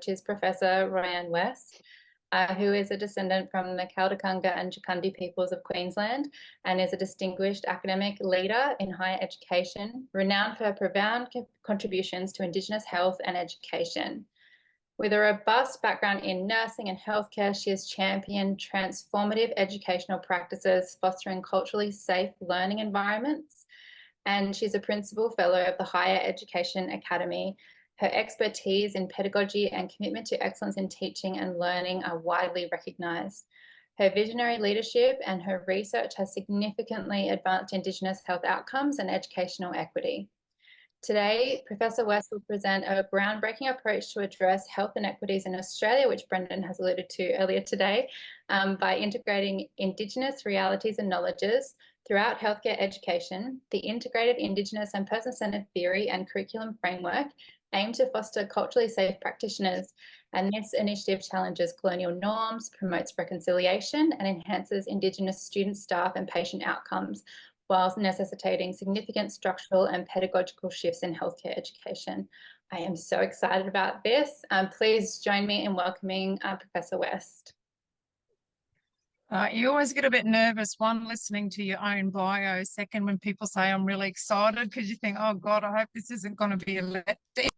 which is Professor Roianne West, who is a descendant from the Kaldekanga and Jakundi peoples of Queensland and is a distinguished academic leader in higher education, renowned for her profound contributions to Indigenous health and education. With a robust background in nursing and healthcare, she has championed transformative educational practices, fostering culturally safe learning environments. And she's a principal fellow of the Higher Education Academy. Her expertise in pedagogy and commitment to excellence in teaching and learning are widely recognised. Her visionary leadership and her research has significantly advanced Indigenous health outcomes and educational equity. Today, Professor West will present a groundbreaking approach to address health inequities in Australia, which Brendan has alluded to earlier today, by integrating Indigenous realities and knowledges throughout healthcare education. The integrated Indigenous and person-centred theory and curriculum framework aim to foster culturally safe practitioners, and this initiative challenges colonial norms, promotes reconciliation, and enhances Indigenous student, staff, and patient outcomes, whilst necessitating significant structural and pedagogical shifts in healthcare education. I am so excited about this. Please join me in welcoming Professor West. You always get a bit nervous, one, listening to your own bio, second, when people say I'm really excited, because you think, oh God, I hope this isn't going to be a letdown.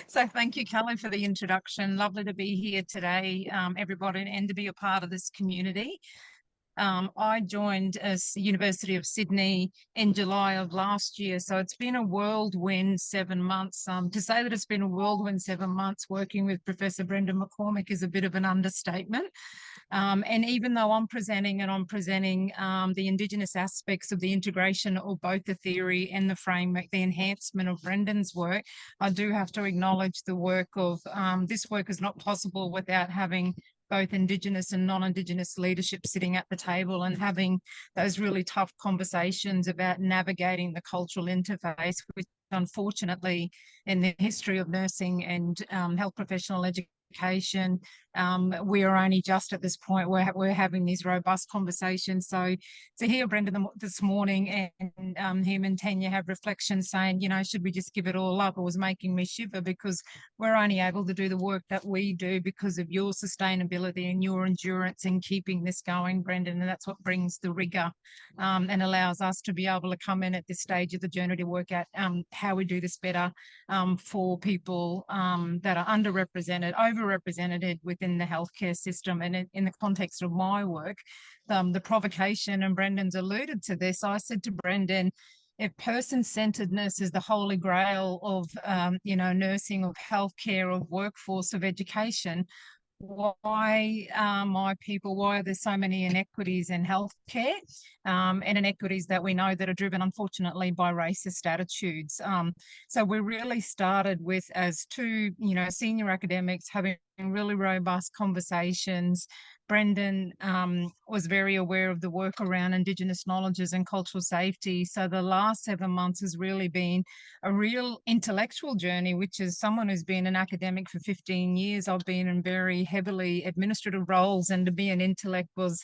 So thank you, Kelly, for the introduction. Lovely to be here today, everybody, and to be a part of this community. I joined University of Sydney in July of last year, so it's been a whirlwind 7 months. To say that it's been a whirlwind 7 months working with Professor Brendan McCormick is a bit of an understatement. And even though I'm presenting the Indigenous aspects of the integration of both the theory and the framework, the enhancement of Brendan's work, I do have to acknowledge the work of this work is not possible without having both Indigenous and non-Indigenous leadership sitting at the table and having those really tough conversations about navigating the cultural interface, which unfortunately in the history of nursing and health professional education, we are only just at this point where we're having these robust conversations. So to hear Brendan this morning and him and Tanya have reflections saying, you know, should we just give it all up? It was making me shiver, because we're only able to do the work that we do because of your sustainability and your endurance in keeping this going, Brendan, and that's what brings the rigour and allows us to be able to come in at this stage of the journey to work out how we do this better for people that are underrepresented, overrepresented within the healthcare system. And in the context of my work, the provocation, and Brendan's alluded to this, I said to Brendan, if person-centeredness is the holy grail of, nursing, of healthcare, of workforce, of education, why are there so many inequities in healthcare and inequities that we know that are driven, unfortunately, by racist attitudes? So we really started with, as two, senior academics, having really robust conversations. Brendan was very aware of the work around Indigenous knowledges and cultural safety. So the last 7 months has really been a real intellectual journey, which is someone who's been an academic for 15 years. I've been in very heavily administrative roles, and to be an intellect was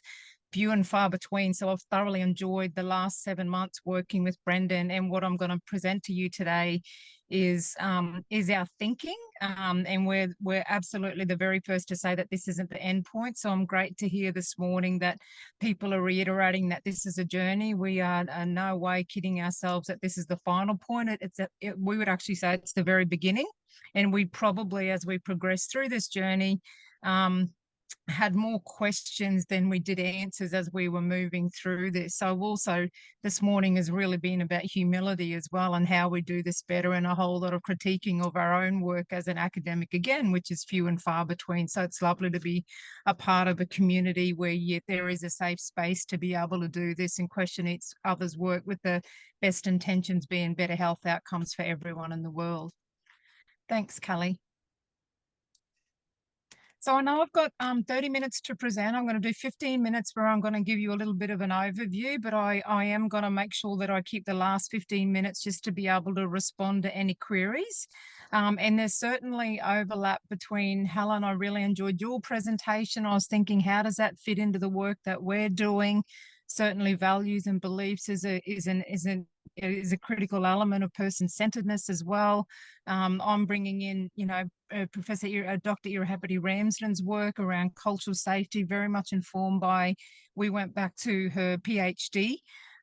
few and far between. So I've thoroughly enjoyed the last 7 months working with Brendan, and what I'm going to present to you today is our thinking, and we're absolutely the very first to say that this isn't the end point. So I'm great to hear this morning that people are reiterating that this is a journey. We are in no way kidding ourselves that this is the final point. We would actually say it's the very beginning, and we probably, as we progress through this journey, had more questions than we did answers as we were moving through this. So also this morning has really been about humility as well, and how we do this better, and a whole lot of critiquing of our own work as an academic, again, which is few and far between. So it's lovely to be a part of a community where there is a safe space to be able to do this and question each other's work, with the best intentions being better health outcomes for everyone in the world. Thanks, Kelly. So I know I've got 30 minutes to present. I'm going to do 15 minutes where I'm going to give you a little bit of an overview, but I am going to make sure that I keep the last 15 minutes just to be able to respond to any queries. And there's certainly overlap between Helen. I really enjoyed your presentation. I was thinking, how does that fit into the work that we're doing? Certainly values and beliefs is an is a critical element of person-centeredness as well. I'm bringing in, Dr. Irahapati Ramsden's work around cultural safety, very much informed by, we went back to her PhD.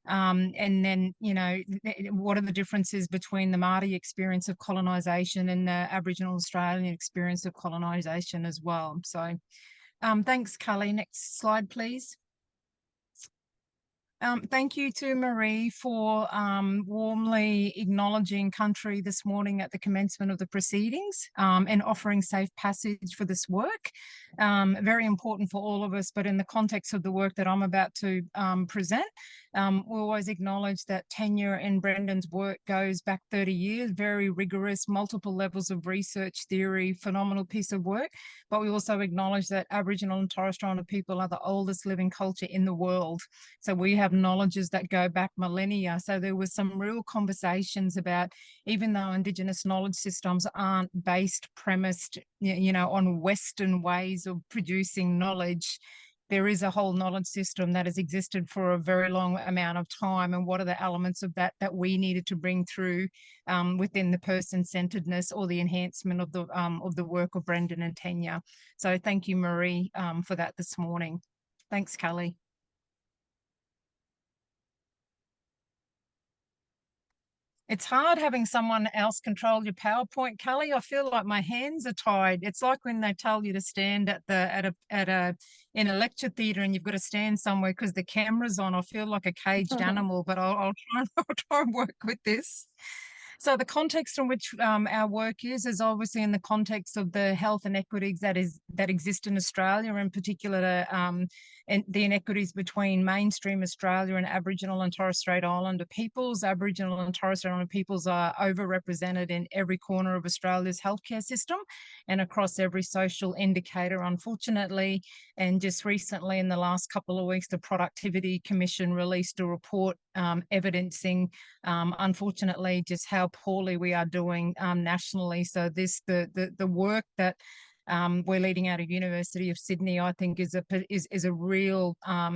And then, what are the differences between the Māori experience of colonisation and the Aboriginal Australian experience of colonisation as well. So thanks, Cully. Next slide, please. Thank you to Marie for warmly acknowledging country this morning at the commencement of the proceedings and offering safe passage for this work. Very important for all of us, but in the context of the work that I'm about to present, we always acknowledge that tenure in Brendan's work goes back 30 years, very rigorous, multiple levels of research, theory, phenomenal piece of work. But we also acknowledge that Aboriginal and Torres Strait Islander people are the oldest living culture in the world. So we have knowledges that go back millennia. So there was some real conversations about, even though Indigenous knowledge systems aren't premised, on Western ways of producing knowledge, there is a whole knowledge system that has existed for a very long amount of time. And what are the elements of that we needed to bring through within the person-centeredness or the enhancement of the work of Brendan and Tanya. So thank you, Marie, for that this morning. Thanks, Kelly. It's hard having someone else control your PowerPoint, Kelly. I feel like my hands are tied. It's like when they tell you to stand in a lecture theatre and you've got to stand somewhere because the camera's on. I feel like a caged animal, but I'll try and work with this. So the context in which our work is obviously in the context of the health inequities that exist in Australia, in particular and the inequities between mainstream Australia and Aboriginal and Torres Strait Islander peoples. Aboriginal and Torres Strait Islander peoples are overrepresented in every corner of Australia's healthcare system and across every social indicator, unfortunately. And just recently, in the last couple of weeks, the Productivity Commission released a report evidencing, unfortunately, just how poorly we are doing nationally. So the work that we're leading out of University of Sydney, I think, is a real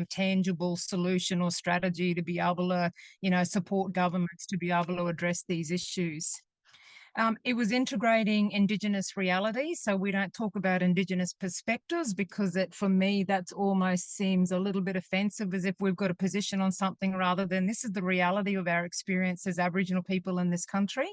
tangible solution or strategy to be able to, support governments to be able to address these issues. It was integrating Indigenous realities. So we don't talk about Indigenous perspectives because for me, that almost seems a little bit offensive, as if we've got a position on something rather than this is the reality of our experience as Aboriginal people in this country.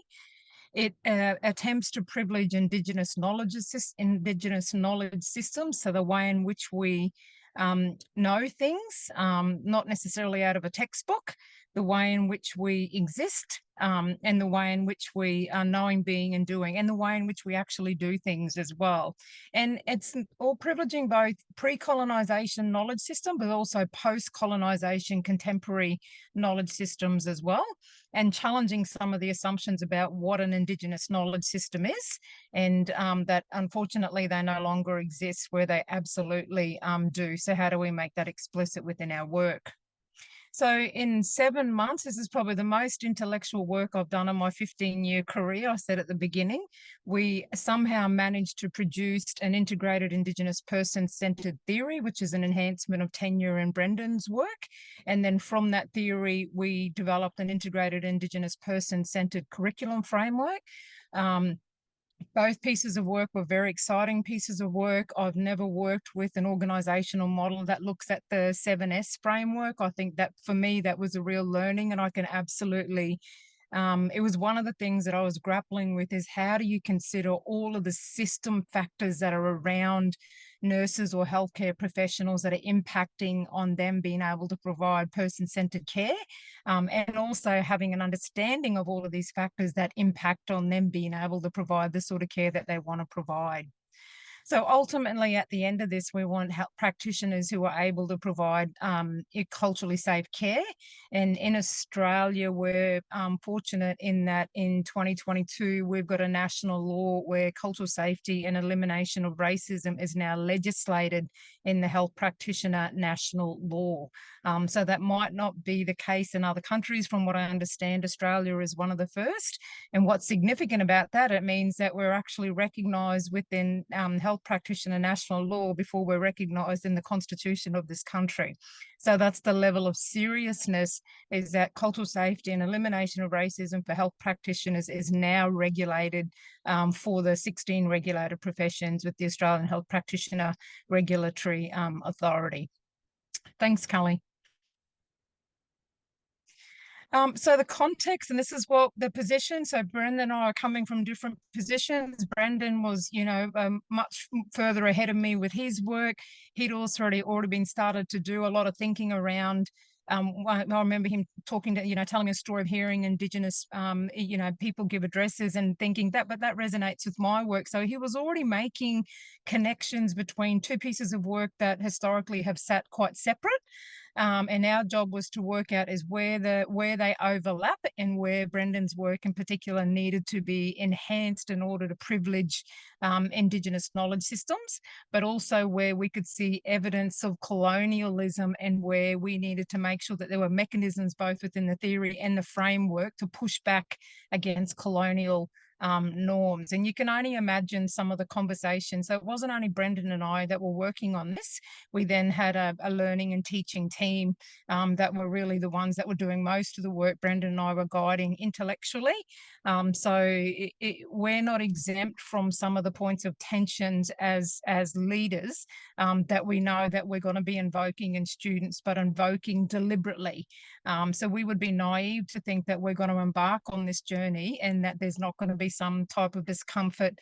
It attempts to privilege Indigenous knowledge systems, so the way in which we know things, not necessarily out of a textbook, the way in which we exist, and the way in which we are knowing, being and doing, and the way in which we actually do things as well. And it's all privileging both pre-colonisation knowledge system, but also post-colonisation contemporary knowledge systems as well, and challenging some of the assumptions about what an Indigenous knowledge system is, and that unfortunately they no longer exist where they absolutely do. So how do we make that explicit within our work? So in 7 months, this is probably the most intellectual work I've done in my 15-year career. I said at the beginning, we somehow managed to produce an integrated Indigenous person-centered theory, which is an enhancement of Tanya and Brendan's work. And then from that theory, we developed an integrated Indigenous person-centered curriculum framework. Both pieces of work were very exciting pieces of work. I've never worked with an organisational model that looks at the 7S framework. I think that for me, that was a real learning, and I can absolutely, it was one of the things that I was grappling with, is how do you consider all of the system factors that are around nurses or healthcare professionals that are impacting on them being able to provide person-centered care, and also having an understanding of all of these factors that impact on them being able to provide the sort of care that they want to provide. So ultimately, at the end of this, we want health practitioners who are able to provide culturally safe care. And in Australia, we're fortunate in that in 2022, we've got a national law where cultural safety and elimination of racism is now legislated in the health practitioner national law. So that might not be the case in other countries. From what I understand, Australia is one of the first. And what's significant about that, it means that we're actually recognised within health health practitioner national law before we're recognised in the constitution of this country. So that's the level of seriousness, is that cultural safety and elimination of racism for health practitioners is now regulated for the 16 regulated professions with the Australian Health Practitioner Regulatory Authority. Thanks, Kelly. So the context, and this is what the position, so Brendan and I are coming from different positions. Brendan was, you know, much further ahead of me with his work. He'd also already been started to do a lot of thinking around, I remember him talking to, you know, telling a story of hearing Indigenous, you know, people give addresses and thinking that, but that resonates with my work. So he was already making connections between two pieces of work that historically have sat quite separate. And our job was to work out is where they overlap and where Brendan's work in particular needed to be enhanced in order to privilege Indigenous knowledge systems, but also where we could see evidence of colonialism and where we needed to make sure that there were mechanisms both within the theory and the framework to push back against colonial norms. And you can only imagine some of the conversations. So it wasn't only Brendan and I that were working on this. We then had a learning and teaching team that were really the ones that were doing most of the work. Brendan and I were guiding intellectually. So we're not exempt from some of the points of tensions as leaders that we know that we're going to be invoking in students, but invoking deliberately. So we would be naive to think that we're going to embark on this journey and that there's not going to be some type of discomfort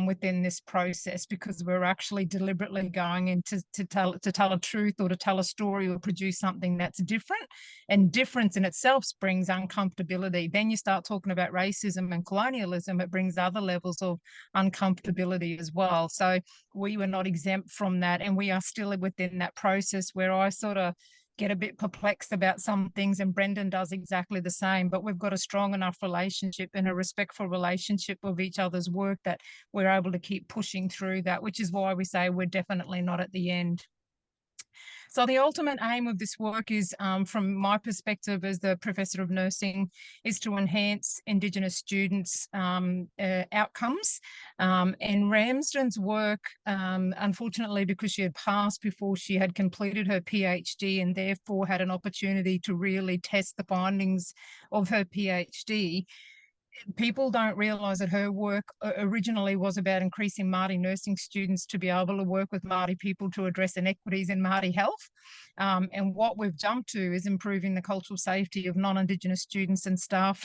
within this process, because we're actually deliberately going in to tell a truth or to tell a story or produce something that's different. And difference in itself brings uncomfortability. Then you start talking about racism and colonialism, it brings other levels of uncomfortability as well. So we were not exempt from that, and we are still within that process where I sort of get a bit perplexed about some things, and Brendan does exactly the same, but we've got a strong enough relationship and a respectful relationship of each other's work that we're able to keep pushing through that, which is why we say we're definitely not at the end. So the ultimate aim of this work is, from my perspective as the Professor of Nursing, is to enhance Indigenous students' outcomes. And Ramsden's work, unfortunately, because she had passed before she had completed her PhD and therefore had an opportunity to really test the findings of her PhD, people don't realise that her work originally was about increasing Māori nursing students to be able to work with Māori people to address inequities in Māori health. And what we've jumped to is improving the cultural safety of non-Indigenous students and staff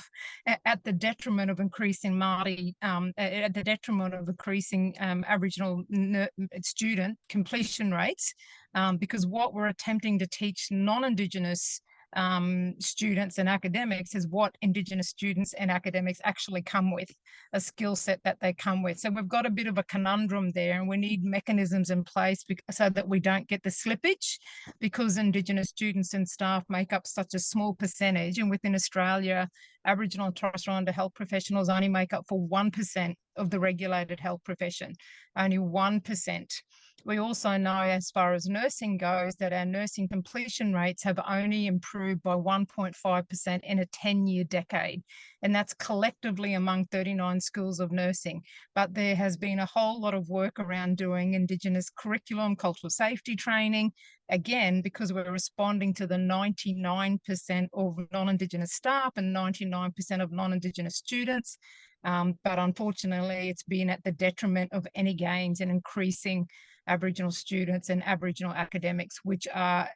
at the detriment of increasing Māori, at the detriment of increasing Aboriginal student completion rates, because what we're attempting to teach non-Indigenous students and academics is what Indigenous students and academics actually come with, a skill set that they come with. So we've got a bit of a conundrum there, and we need mechanisms in place so that we don't get the slippage, because Indigenous students and staff make up such a small percentage, and within Australia, Aboriginal and Torres Strait Islander health professionals only make up for 1% of the regulated health profession, only 1%. We also know, as far as nursing goes, that our nursing completion rates have only improved by 1.5% in a 10-year decade. And that's collectively among 39 schools of nursing. But there has been a whole lot of work around doing Indigenous curriculum, cultural safety training, again, because we're responding to the 99% of non-Indigenous staff and 99% of non-Indigenous students. But unfortunately, it's been at the detriment of any gains in increasing Aboriginal students and Aboriginal academics, which are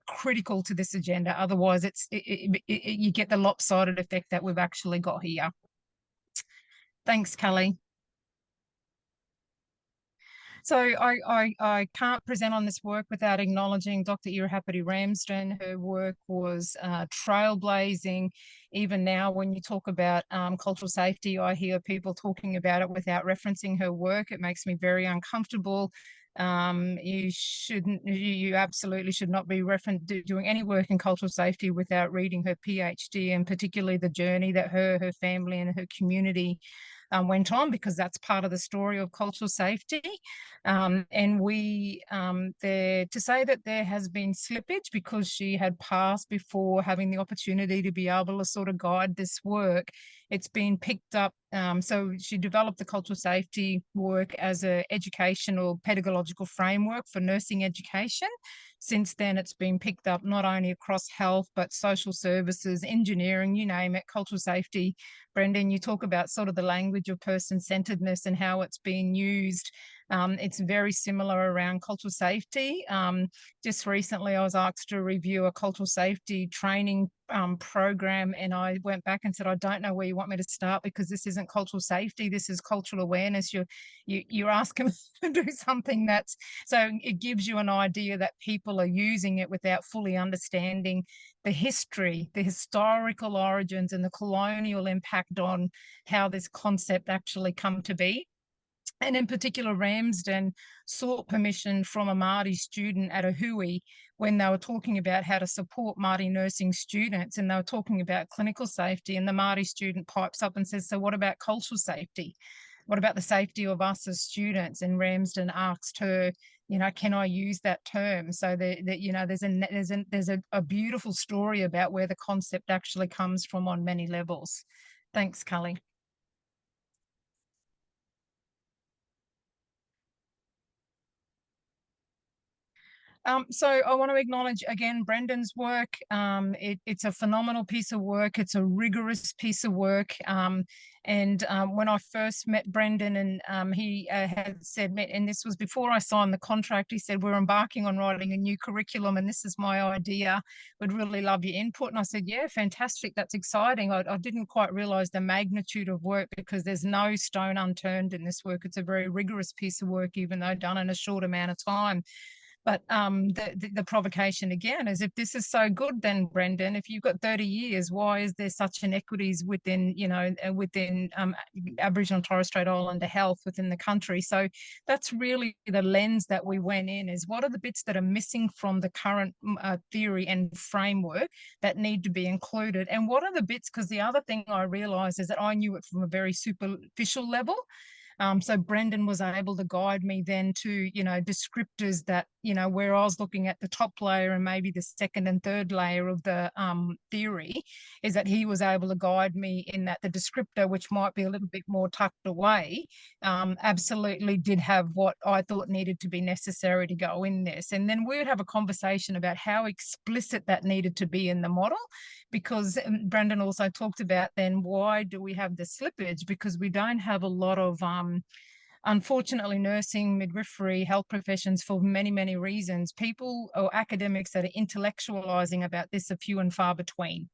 critical to this agenda. Otherwise, you get the lopsided effect that we've actually got here. Thanks, Kelly. So I can't present on this work without acknowledging Dr. Irahapati Ramsden. Her work was trailblazing. Even now, when you talk about cultural safety, I hear people talking about it without referencing her work. It makes me very uncomfortable. You absolutely should not be doing any work in cultural safety without reading her PhD, and particularly the journey that her family and her community went on, because that's part of the story of cultural safety. And we, to say that there has been slippage because she had passed before having the opportunity to be able to sort of guide this work it's been picked up. So she developed the cultural safety work as an educational pedagogical framework for nursing education. Since then, it's been picked up not only across health, but social services, engineering, you name it, cultural safety. Brendan, you talk about sort of the language of person-centeredness and how it's being used. It's very similar around cultural safety. Just recently, I was asked to review a cultural safety training program, and I went back and said, I don't know where you want me to start, because this isn't cultural safety, this is cultural awareness. You're asking me to do something that's, so it gives you an idea that people are using it without fully understanding the history, the historical origins, and the colonial impact on how this concept actually come to be. And in particular, Ramsden sought permission from a Māori student at a hui when they were talking about how to support Māori nursing students, and they were talking about clinical safety, and the Māori student pipes up and says, so what about cultural safety? What about the safety of us as students? And Ramsden asked her, can I use that term? So that, there's a beautiful story about where the concept actually comes from on many levels. Thanks, Cully. So I want to acknowledge again Brendan's work. It's a phenomenal piece of work. It's a rigorous piece of work. When I first met Brendan, and he had said, and this was before I signed the contract, he said, we're embarking on writing a new curriculum and this is my idea. Would really love your input. And I said, yeah, fantastic. That's exciting. I didn't quite realize the magnitude of work, because there's no stone unturned in this work. It's a very rigorous piece of work, even though done in a short amount of time. But the provocation again is, if this is so good, then Brendan, if you've got 30 years, why is there such inequities within, within Aboriginal and Torres Strait Islander health within the country? So that's really the lens that we went in, is what are the bits that are missing from the current theory and framework that need to be included? And what are the bits, because the other thing I realized is that I knew it from a very superficial level. So Brendan was able to guide me then to, descriptors that, where I was looking at the top layer and maybe the second and third layer of the theory, is that he was able to guide me in that the descriptor, which might be a little bit more tucked away, absolutely did have what I thought needed to be necessary to go in this. And then we would have a conversation about how explicit that needed to be in the model, because Brendan also talked about then, why do we have the slippage? Because we don't have a lot of unfortunately, nursing, midwifery, health professions, for many, many reasons, people or academics that are intellectualizing about this are few and far between.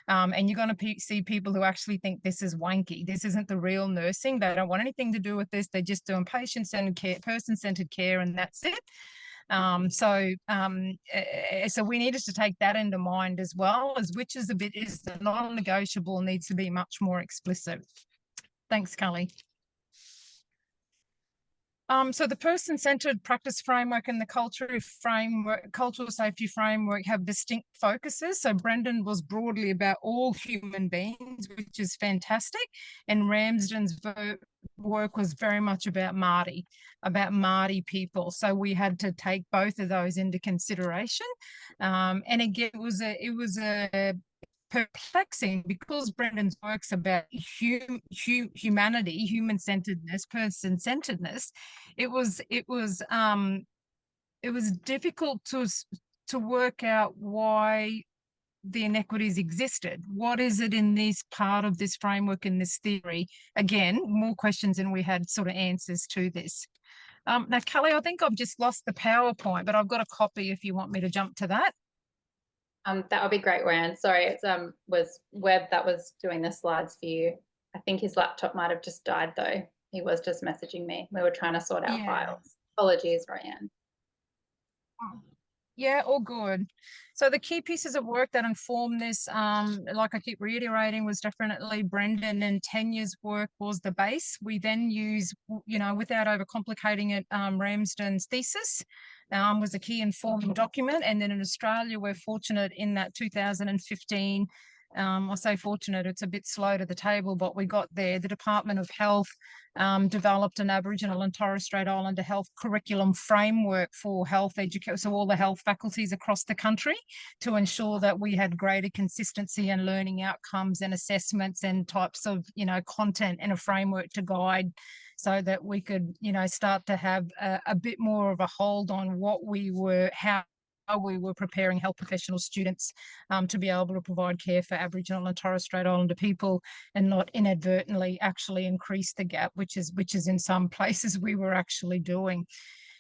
And you're going to see people who actually think this is wanky. This isn't the real nursing. They don't want anything to do with this. They're just doing patient-centered care, person-centered care, and that's it. So we needed to take that into mind, as well as which is the non-negotiable, needs to be much more explicit. Thanks, Cully. So the person-centered practice framework and the cultural safety framework have distinct focuses. So Brendan was broadly about all human beings, which is fantastic. And Ramsden's work was very much about Māori people. So we had to take both of those into consideration. And again, it was a perplexing, because Brendan's work's about humanity, human-centeredness, person-centeredness. It was difficult to work out why the inequities existed. What is it in this part of this framework, in this theory? Again, more questions than we had sort of answers to this. Now, Kelly, I think I've just lost the PowerPoint, but I've got a copy if you want me to jump to that. That would be great, Roianne. Sorry, it was Webb that was doing the slides for you. I think his laptop might have just died, though. He was just messaging me. We were trying to sort out files. Apologies, Roianne. Yeah, all good. So the key pieces of work that informed this, like I keep reiterating, was definitely Brendan and Tanya's work was the base. We then use, without overcomplicating it, Ramsden's thesis was a key informing document. And then in Australia, we're fortunate in that 2015 I say fortunate, it's a bit slow to the table, but we got there. The Department of Health developed an Aboriginal and Torres Strait Islander health curriculum framework for health education, so all the health faculties across the country, to ensure that we had greater consistency and learning outcomes and assessments and types of, content and a framework to guide, so that we could, start to have a bit more of a hold on how we were preparing health professional students to be able to provide care for Aboriginal and Torres Strait Islander people, and not inadvertently actually increase the gap, which is in some places we were actually doing.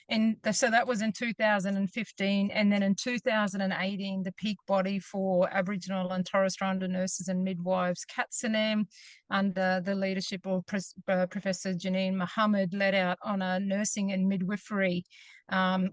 And so that was in 2015. And then in 2018, the peak body for Aboriginal and Torres Strait Islander nurses and midwives, CATSANAM, under the leadership of Professor Janine Mohammed, led out on a nursing and midwifery,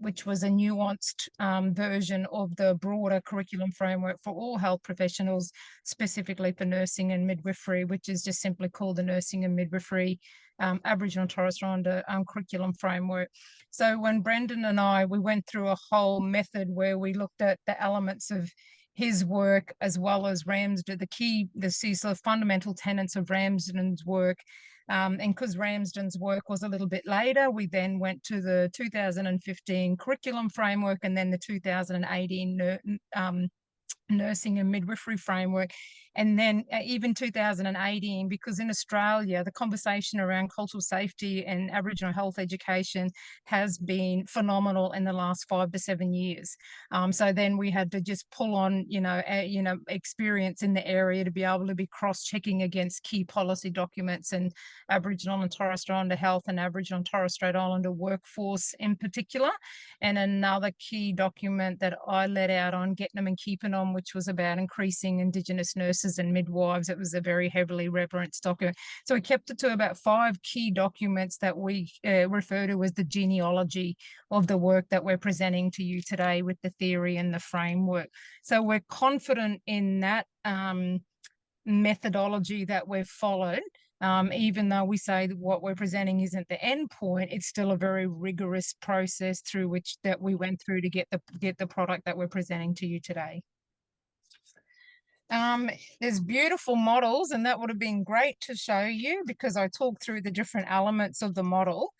which was a nuanced version of the broader curriculum framework for all health professionals, specifically for nursing and midwifery, which is just simply called the Nursing and Midwifery Aboriginal and Torres Strait Islander curriculum framework. So when Brendan and we went through a whole method where we looked at the elements of his work as well as Ramsden, the fundamental tenets of Ramsden's work. And because Ramsden's work was a little bit later, we then went to the 2015 curriculum framework and then the 2018 nursing and midwifery framework. And then even 2018, because in Australia, the conversation around cultural safety and Aboriginal health education has been phenomenal in the last 5 to 7 years. So then we had to just pull on, experience in the area to be able to be cross-checking against key policy documents and Aboriginal and Torres Strait Islander health and Aboriginal and Torres Strait Islander workforce in particular. And another key document that I led out on, Getting Them and Keeping Them, which was about increasing Indigenous nurses and midwives. It was a very heavily referenced document. So we kept it to about 5 key documents that we refer to as the genealogy of the work that we're presenting to you today, with the theory and the framework. So we're confident in that methodology that we've followed. Even though we say that what we're presenting isn't the end point, it's still a very rigorous process through which that we went through to get the product that we're presenting to you today. There's beautiful models, and that would have been great to show you because I talked through the different elements of the model.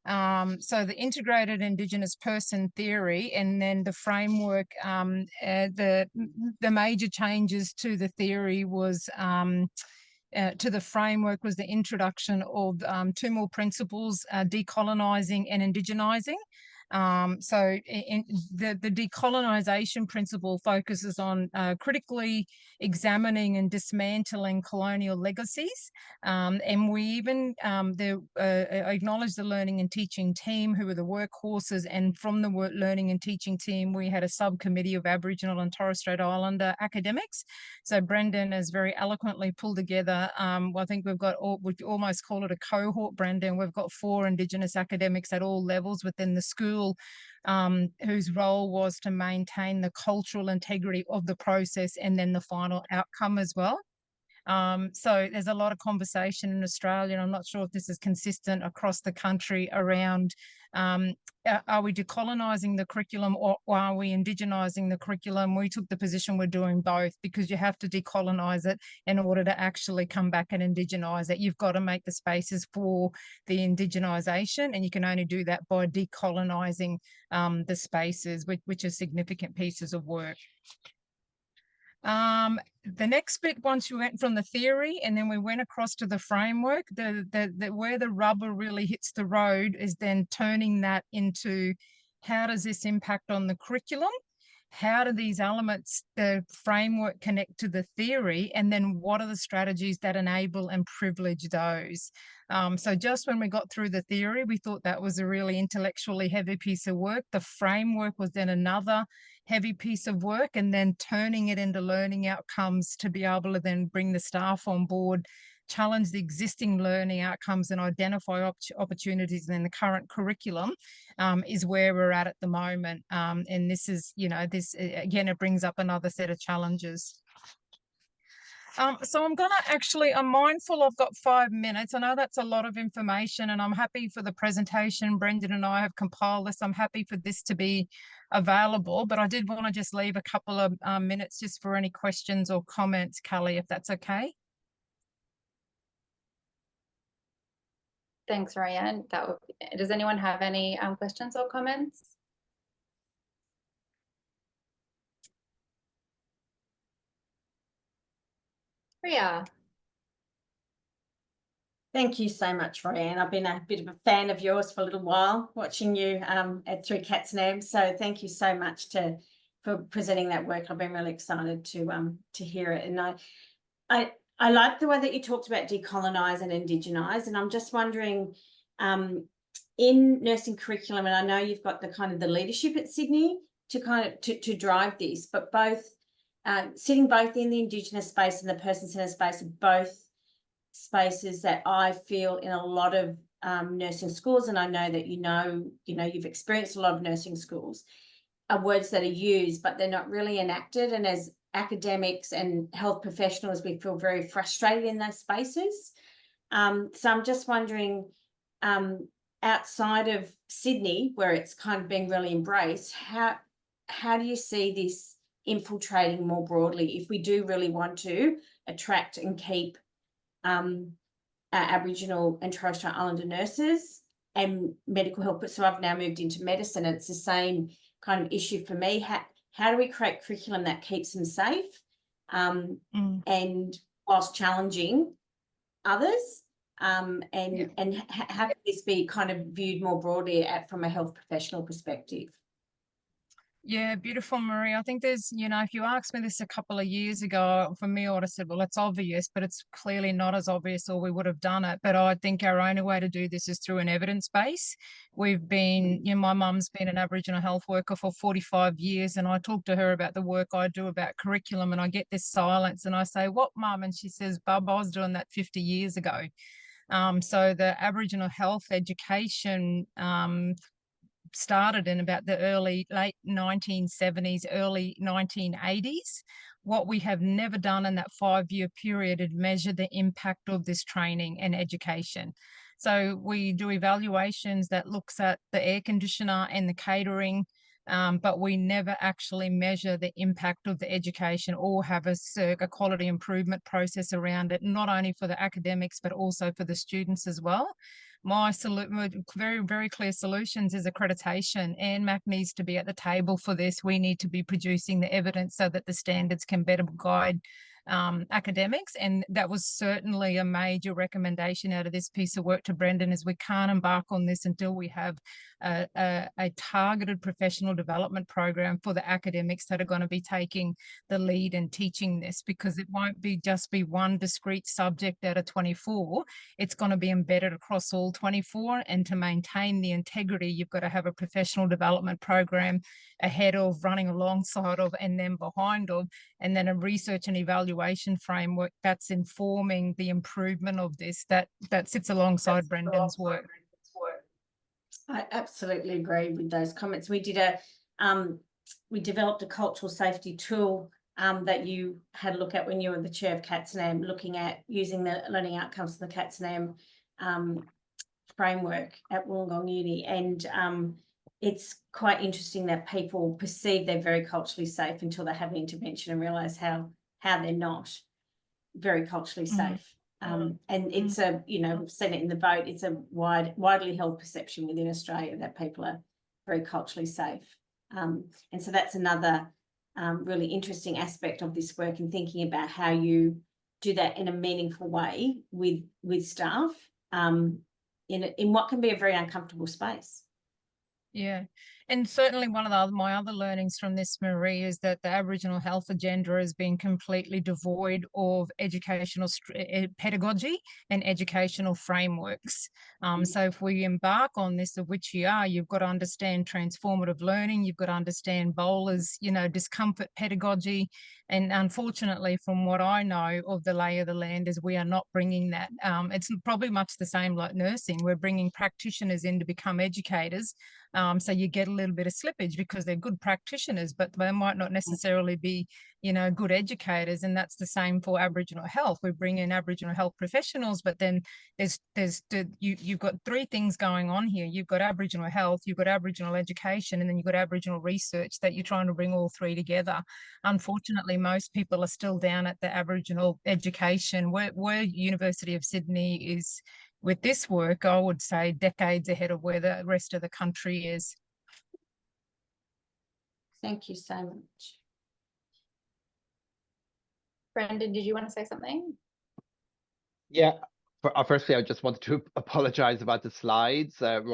So the integrated Indigenous person theory, and then the framework, the major changes to the theory was to the framework was the introduction of 2 more principles, decolonising and indigenising. So the decolonisation principle focuses on critically examining and dismantling colonial legacies. And we even acknowledge the learning and teaching team, who are the workhorses. And from the learning and teaching team, we had a subcommittee of Aboriginal and Torres Strait Islander academics. So Brendan has very eloquently pulled together, I think we've got, we almost call it a cohort, Brendan. We've got 4 Indigenous academics at all levels within the school, whose role was to maintain the cultural integrity of the process and then the final outcome as well. So there's a lot of conversation in Australia, and I'm not sure if this is consistent across the country, around are we decolonising the curriculum or are we indigenising the curriculum? We took the position we're doing both, because you have to decolonise it in order to actually come back and indigenise it. You've got to make the spaces for the indigenisation, and you can only do that by decolonising the spaces, which are significant pieces of work. The next bit, once you went from the theory and then we went across to the framework, where the rubber really hits the road is then turning that into, how does this impact on the curriculum? How do these elements, the framework, connect to the theory? And then what are the strategies that enable and privilege those? So just when we got through the theory, we thought that was a really intellectually heavy piece of work. The framework was then another heavy piece of work, and then turning it into learning outcomes to be able to then bring the staff on board, challenge the existing learning outcomes, and identify opportunities in the current curriculum, is where we're at the moment. And this is, this again, it brings up another set of challenges. So I'm mindful I've got 5 minutes. I know that's a lot of information, and I'm happy for the presentation. Brendan and I have compiled this. I'm happy for this to be available, but I did want to just leave a couple of minutes just for any questions or comments, Kelly, if that's okay. Thanks, Roianne. Does anyone have any questions or comments? Priya. Thank you so much, Roianne. I've been a bit of a fan of yours for a little while, watching you through CatsNab. So thank you so much for presenting that work. I've been really excited to hear it. And I like the way that you talked about decolonise and indigenize. And I'm just wondering, in nursing curriculum, and I know you've got the leadership at Sydney to drive this, but sitting both in the Indigenous space and the person-centred space are both spaces that I feel in a lot of nursing schools, and I know that you've experienced a lot of nursing schools, are words that are used, but they're not really enacted. And as academics and health professionals, we feel very frustrated in those spaces. So I'm just wondering, outside of Sydney, where it's kind of being really embraced, how do you see this infiltrating more broadly if we do really want to attract and keep Aboriginal and Torres Strait Islander nurses and medical help? So I've now moved into medicine, and it's the same kind of issue for me. How do we create curriculum that keeps them safe and whilst challenging others? How can this be kind of viewed more broadly from a health professional perspective? Yeah, beautiful, Marie. I think there's, if you asked me this a couple of years ago, for me, I would have said, well, it's obvious, but it's clearly not as obvious, or we would have done it. But I think our only way to do this is through an evidence base. We've been, my mum's been an Aboriginal health worker for 45 years, and I talk to her about the work I do about curriculum, and I get this silence, and I say, what, Mum? And she says, Bub, I was doing that 50 years ago. So the Aboriginal health education started in about the late 1970s, early 1980s. What we have never done in that 5-year period is measure the impact of this training and education. So we do evaluations that looks at the air conditioner and the catering, but we never actually measure the impact of the education or have a quality improvement process around it, not only for the academics, but also for the students as well. My very, very clear solutions is accreditation. ANMAC needs to be at the table for this. We need to be producing the evidence so that the standards can better guide academics. And that was certainly a major recommendation out of this piece of work to Brendan, is we can't embark on this until we have a targeted professional development program for the academics that are going to be taking the lead and teaching this, because it won't just be one discrete subject out of 24. It's going to be embedded across all 24, and to maintain the integrity, you've got to have a professional development program ahead of, running alongside of, and then behind of, and then a research and evaluation framework that's informing the improvement of this, that sits alongside Brendan's work. I absolutely agree with those comments. We developed a cultural safety tool that you had a look at when you were the chair of CatsNab, looking at using the learning outcomes of the CatsNab framework at Wollongong Uni. And it's quite interesting that people perceive they're very culturally safe until they have an intervention and realise how they're not very culturally safe. And it's we've seen it in the vote, it's a widely held perception within Australia that people are very culturally safe. And so that's another really interesting aspect of this work, and thinking about how you do that in a meaningful way with staff in what can be a very uncomfortable space. Yeah, and certainly one of my other learnings from this, Marie, is that the Aboriginal health agenda has been completely devoid of educational pedagogy and educational frameworks. So if we embark on this, of which you are, you've got to understand transformative learning, you've got to understand Bowler's, discomfort pedagogy. And unfortunately, from what I know of the lay of the land, is we are not bringing that. It's probably much the same like nursing. We're bringing practitioners in to become educators, So you get a little bit of slippage because they're good practitioners, but they might not necessarily be, you know, good educators. And that's the same for Aboriginal health. We bring in Aboriginal health professionals, but then you've got three things going on here. You've got Aboriginal health, you've got Aboriginal education, and then you've got Aboriginal research that you're trying to bring all three together. Unfortunately, most people are still down at the Aboriginal education, where University of Sydney is with this work, I would say decades ahead of where the rest of the country is. Thank you so much. Brendan, did you want to say something? Yeah, firstly, I just wanted to apologize about the slides. Sorry,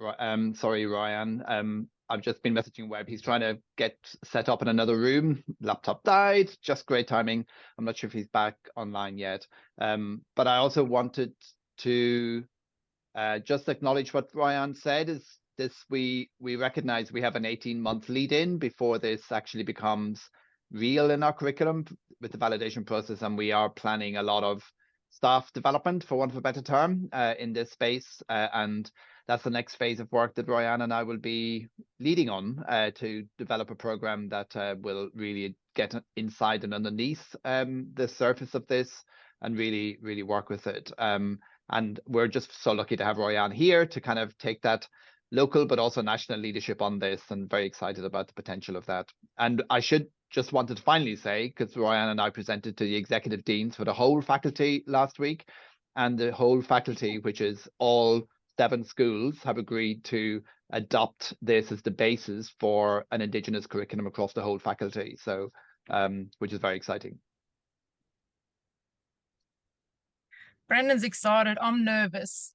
Roianne. I've just been messaging Webb. He's trying to get set up in another room. Laptop died. Just great timing. I'm not sure if he's back online yet. But I also wanted to just acknowledge what Roianne said. Is this we recognize we have an 18-month lead in before this actually becomes real in our curriculum with the validation process, and we are planning a lot of staff development, for want of a better term, in this space, and that's the next phase of work that Roianne and I will be leading on to develop a program that will really get inside and underneath the surface of this and really work with it. And we're just so lucky to have Roianne here to kind of take that local but also national leadership on this, and very excited about the potential of that. And I should just wanted to finally say, because Roianne and I presented to the executive deans for the whole faculty last week, and the whole faculty, which is all 7 schools, have agreed to adopt this as the basis for an Indigenous curriculum across the whole faculty. So, which is very exciting. Brendan's excited. I'm nervous.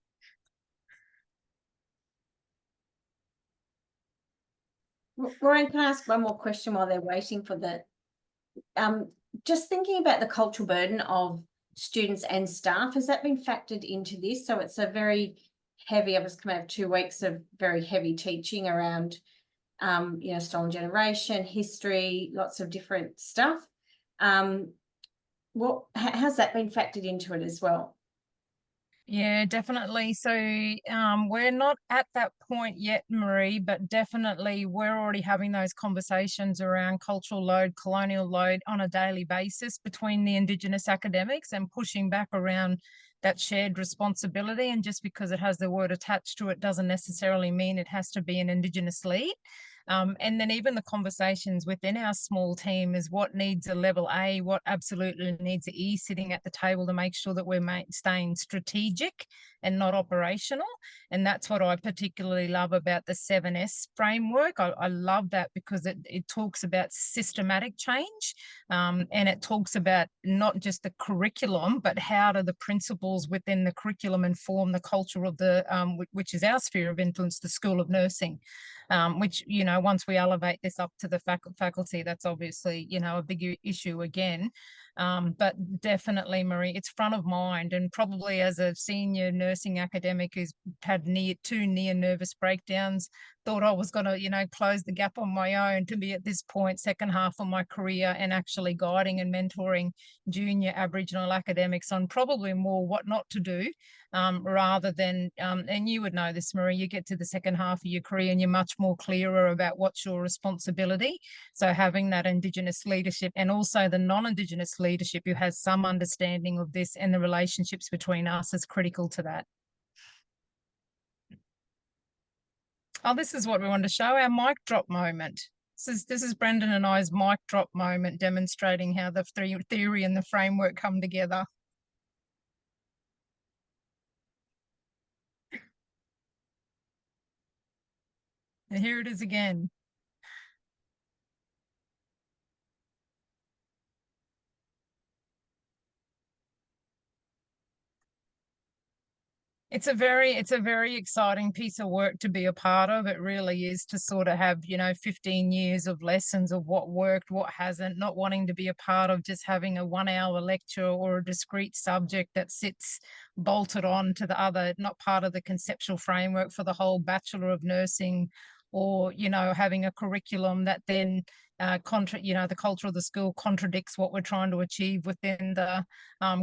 Roianne, can I ask one more question while they're waiting for the, just thinking about the cultural burden of students and staff, has that been factored into this? So it's a very heavy, I've just come out of 2 weeks of very heavy teaching around, you know, stolen generation, history, lots of different stuff. How's that been factored into it as well? Yeah, definitely. So we're not at that point yet, Marie, but definitely we're already having those conversations around cultural load, colonial load on a daily basis between the Indigenous academics, and pushing back around that shared responsibility. And just because it has the word attached to it doesn't necessarily mean it has to be an Indigenous lead. And then even the conversations within our small team is what needs a level A, what absolutely needs an E, sitting at the table to make sure that we're staying strategic and not operational. And that's what I particularly love about the 7S framework. I love that because it talks about systematic change, and it talks about not just the curriculum, but how do the principles within the curriculum inform the culture of the, which is our sphere of influence, the School of Nursing. Which, you know, once we elevate this up to the faculty, that's obviously, you know, a big issue again. But definitely, Marie, it's front of mind. And probably as a senior nursing academic who's had 2 near nervous breakdowns, thought I was going to, you know, close the gap on my own, to be at this point, second half of my career, and actually guiding and mentoring junior Aboriginal academics on probably more what not to do, rather than, and you would know this, Marie, you get to the second half of your career and you're much more clearer about what's your responsibility. So having that Indigenous leadership, and also the non-Indigenous leadership who has some understanding of this and the relationships between us, is critical to that. Oh, this is what we wanted to show, our mic drop moment. This is Brendan and I's mic drop moment, demonstrating how the theory and the framework come together. And here it is again. It's a very exciting piece of work to be a part of. It really is, to sort of have, you know, 15 years of lessons of what worked, what hasn't, not wanting to be a part of just having a 1-hour lecture or a discrete subject that sits bolted on to the other, not part of the conceptual framework for the whole Bachelor of Nursing or, you know, having a curriculum that then the culture of the school contradicts what we're trying to achieve within the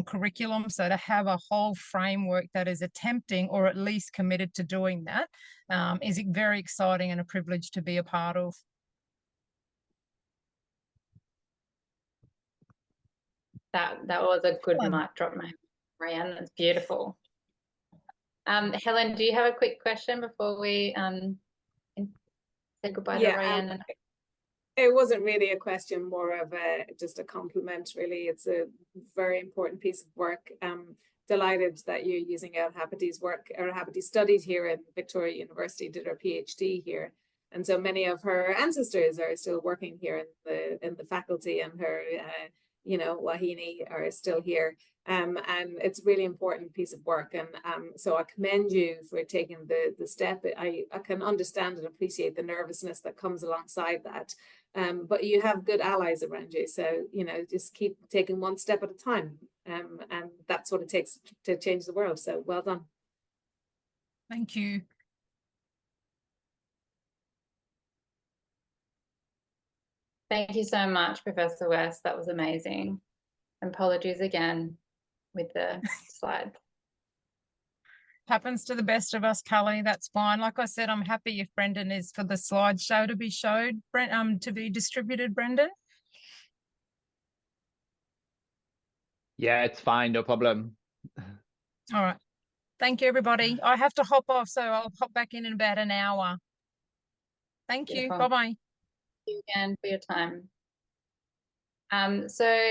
curriculum. So to have a whole framework that is attempting, or at least committed to doing that, is very exciting and a privilege to be a part of. That was a good mic drop, Roianne. That's beautiful. Helen, do you have a quick question before we say goodbye to Roianne? It wasn't really a question, more of just a compliment, really. It's a very important piece of work. Delighted that you're using El Habadi's work. El Habadi studied here in Victoria University, did her PhD here, and so many of her ancestors are still working here in the faculty, and her Wahine are still here. And it's a really important piece of work, and so I commend you for taking the step. I can understand and appreciate the nervousness that comes alongside that, but you have good allies around you, so just keep taking one step at a time, and that's what it takes to change the world. So well done. Thank you. Thank you so much, Professor West. That was amazing. Apologies again with the slides. Happens to the best of us, Kelly. That's fine. Like I said, I'm happy if Brendan is for the slideshow to be showed, to be distributed, Brendan. Yeah, it's fine, no problem. All right. Thank you, everybody. I have to hop off, so I'll hop back in about an hour. Thank you. Bye-bye. Thank you again for your time. So